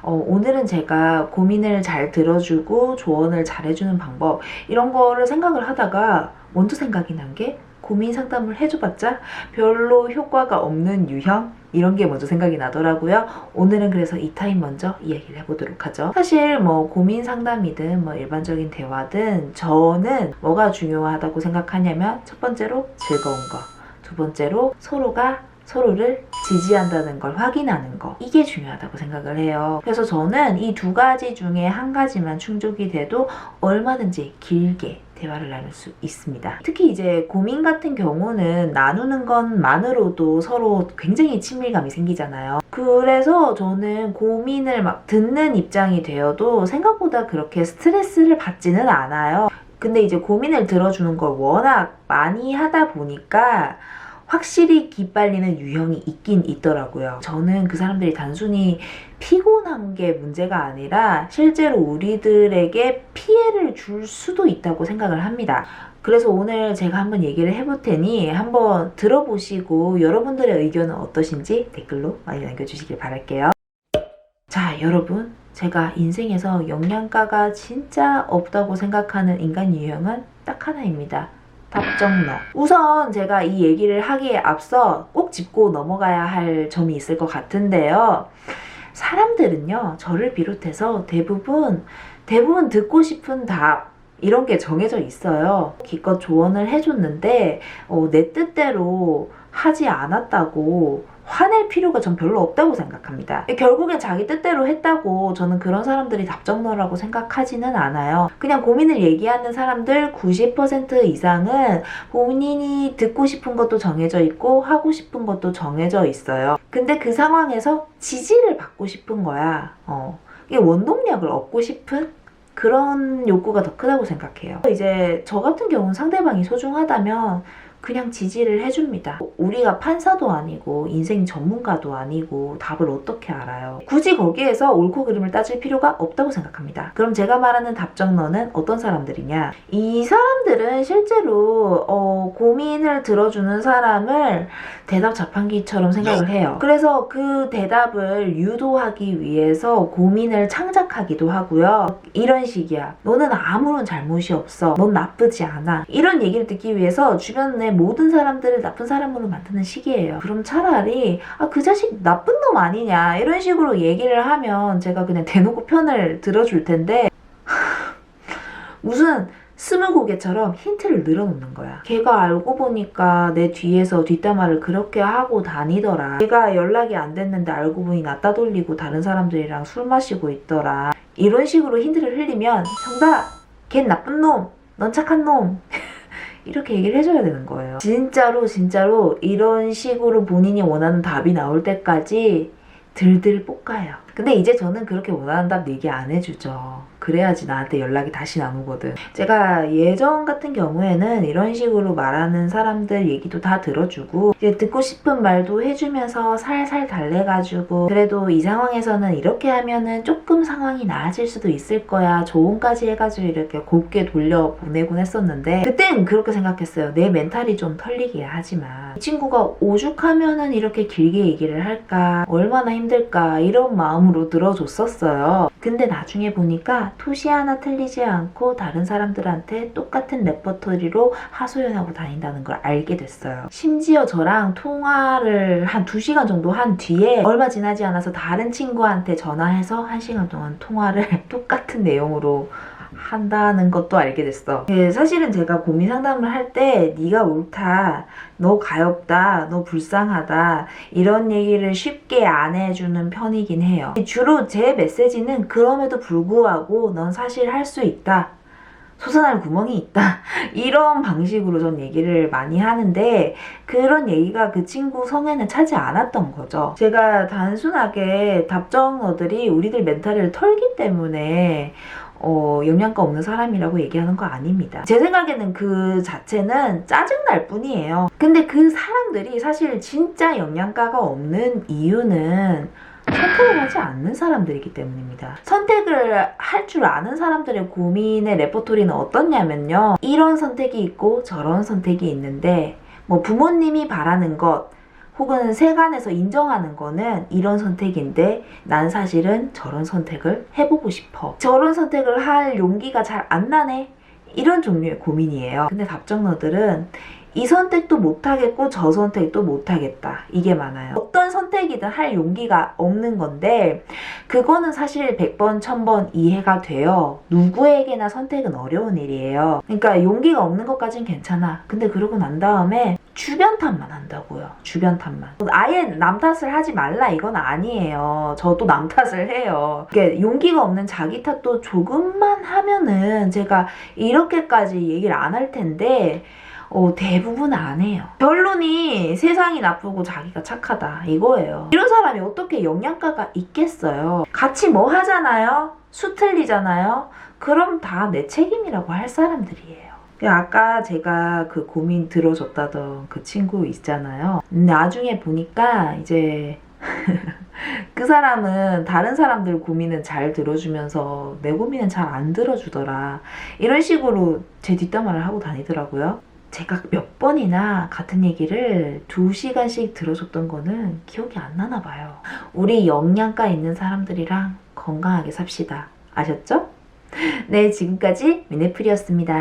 오늘은 제가 고민을 잘 들어주고 조언을 잘 해주는 방법 이런 거를 생각을 하다가 먼저 생각이 난 게 고민 상담을 해줘봤자 별로 효과가 없는 유형? 이런 게 먼저 생각이 나더라고요. 오늘은 그래서 이 타임 먼저 이야기를 해보도록 하죠. 사실 뭐 고민 상담이든 뭐 일반적인 대화든 저는 뭐가 중요하다고 생각하냐면 첫 번째로 즐거운 거, 두 번째로 서로가 서로를 지지한다는 걸 확인하는 거, 이게 중요하다고 생각을 해요. 그래서 저는 이 두 가지 중에 한 가지만 충족이 돼도 얼마든지 길게 대화를 나눌 수 있습니다. 특히 이제 고민 같은 경우는 나누는 것만으로도 서로 굉장히 친밀감이 생기잖아요. 그래서 저는 고민을 막 듣는 입장이 되어도 생각보다 그렇게 스트레스를 받지는 않아요. 근데 이제 고민을 들어주는 걸 워낙 많이 하다 보니까 확실히 기빨리는 유형이 있긴 있더라고요. 저는 그 사람들이 단순히 피곤한 게 문제가 아니라 실제로 우리들에게 피해를 줄 수도 있다고 생각을 합니다. 그래서 오늘 제가 한번 얘기를 해볼 테니 한번 들어보시고 여러분들의 의견은 어떠신지 댓글로 많이 남겨주시길 바랄게요. 자, 여러분, 제가 인생에서 영양가가 진짜 없다고 생각하는 인간 유형은 딱 하나입니다. 답정너. 우선 제가 이 얘기를 하기에 앞서 꼭 짚고 넘어가야 할 점이 있을 것 같은데요. 사람들은요, 저를 비롯해서 대부분 듣고 싶은 답 이런 게 정해져 있어요. 기껏 조언을 해줬는데 내 뜻대로 하지 않았다고 화낼 필요가 전 별로 없다고 생각합니다. 결국엔 자기 뜻대로 했다고 저는 그런 사람들이 답정너라고 생각하지는 않아요. 그냥 고민을 얘기하는 사람들 90% 이상은 본인이 듣고 싶은 것도 정해져 있고 하고 싶은 것도 정해져 있어요. 근데 그 상황에서 지지를 받고 싶은 거야. 이게 원동력을 얻고 싶은 그런 욕구가 더 크다고 생각해요. 이제 저 같은 경우는 상대방이 소중하다면 그냥 지지를 해줍니다. 우리가 판사도 아니고 인생 전문가도 아니고 답을 어떻게 알아요. 굳이 거기에서 옳고 그름을 따질 필요가 없다고 생각합니다. 그럼 제가 말하는 답정너는 어떤 사람들이냐, 이 사람들은 실제로 고민을 들어주는 사람을 대답 자판기처럼 생각을 해요. 그래서 그 대답을 유도하기 위해서 고민을 창작하기도 하고요. 이런 식이야. 너는 아무런 잘못이 없어. 넌 나쁘지 않아. 이런 얘기를 듣기 위해서 주변에 모든 사람들을 나쁜 사람으로 만드는 식이에요. 그럼 차라리 그 자식 나쁜 놈 아니냐 이런 식으로 얘기를 하면 제가 그냥 대놓고 편을 들어줄 텐데 무슨 스무고개처럼 힌트를 늘어놓는 거야. 걔가 알고 보니까 내 뒤에서 뒷담화를 그렇게 하고 다니더라. 걔가 연락이 안 됐는데 알고 보니 나 따돌리고 다른 사람들이랑 술 마시고 있더라. 이런 식으로 힌트를 흘리면 정답! 걘 나쁜 놈! 넌 착한 놈! 이렇게 얘기를 해줘야 되는 거예요. 진짜로 이런 식으로 본인이 원하는 답이 나올 때까지 들들 볶아요. 근데 이제 저는 그렇게 원하는 답 얘기 안 해주죠. 그래야지 나한테 연락이 다시 나오거든. 제가 예전 같은 경우에는 이런 식으로 말하는 사람들 얘기도 다 들어주고 이제 듣고 싶은 말도 해주면서 살살 달래가지고 그래도 이 상황에서는 이렇게 하면은 조금 상황이 나아질 수도 있을 거야. 조언까지 해가지고 이렇게 곱게 돌려보내곤 했었는데 그땐 그렇게 생각했어요. 내 멘탈이 좀 털리기야 하지만 이 친구가 오죽하면은 이렇게 길게 얘기를 할까, 얼마나 힘들까 이런 마음으로 들어줬었어요. 근데 나중에 보니까 토시 하나 틀리지 않고 다른 사람들한테 똑같은 레퍼토리로 하소연하고 다닌다는 걸 알게 됐어요. 심지어 저랑 통화를 한 2시간 정도 한 뒤에 얼마 지나지 않아서 다른 친구한테 전화해서 1시간 동안 통화를 똑같은 내용으로 한다는 것도 알게 됐어. 사실은 제가 고민 상담을 할 때 네가 옳다, 너 가엾다, 너 불쌍하다 이런 얘기를 쉽게 안 해주는 편이긴 해요. 주로 제 메시지는 그럼에도 불구하고 넌 사실 할 수 있다, 솟아날 구멍이 있다 이런 방식으로 전 얘기를 많이 하는데 그런 얘기가 그 친구 성에는 차지 않았던 거죠. 제가 단순하게 답정너들이 우리들 멘탈을 털기 때문에 영양가 없는 사람이라고 얘기하는 거 아닙니다. 제 생각에는 그 자체는 짜증날 뿐이에요. 근데 그 사람들이 사실 진짜 영양가가 없는 이유는 선택을 하지 않는 사람들이기 때문입니다. 선택을 할 줄 아는 사람들의 고민의 레퍼토리는 어떻냐면요. 이런 선택이 있고 저런 선택이 있는데 뭐 부모님이 바라는 것 혹은 세간에서 인정하는 거는 이런 선택인데 난 사실은 저런 선택을 해보고 싶어. 저런 선택을 할 용기가 잘 안 나네. 이런 종류의 고민이에요. 근데 답정너들은 이 선택도 못하겠고 저 선택도 못하겠다. 이게 많아요. 어떤 선택이든 할 용기가 없는 건데 그거는 사실 100번, 1000번 이해가 돼요. 누구에게나 선택은 어려운 일이에요. 그러니까 용기가 없는 것까진 괜찮아. 근데 그러고 난 다음에 주변 탓만 한다고요. 주변 탓만. 아예 남 탓을 하지 말라 이건 아니에요. 저도 남 탓을 해요. 이게 용기가 없는 자기 탓도 조금만 하면은 제가 이렇게까지 얘기를 안 할 텐데 대부분 안 해요. 결론이 세상이 나쁘고 자기가 착하다 이거예요. 이런 사람이 어떻게 영양가가 있겠어요. 같이 뭐 하잖아요? 수 틀리잖아요? 그럼 다 내 책임이라고 할 사람들이에요. 아까 제가 그 고민 들어줬다던 그 친구 있잖아요. 나중에 보니까 이제 그 사람은 다른 사람들 고민은 잘 들어주면서 내 고민은 잘 안 들어주더라. 이런 식으로 제 뒷담화를 하고 다니더라고요. 제가 몇 번이나 같은 얘기를 2시간씩 들어줬던 거는 기억이 안 나나 봐요. 우리 영양가 있는 사람들이랑 건강하게 삽시다. 아셨죠? 네, 지금까지 미네플이었습니다.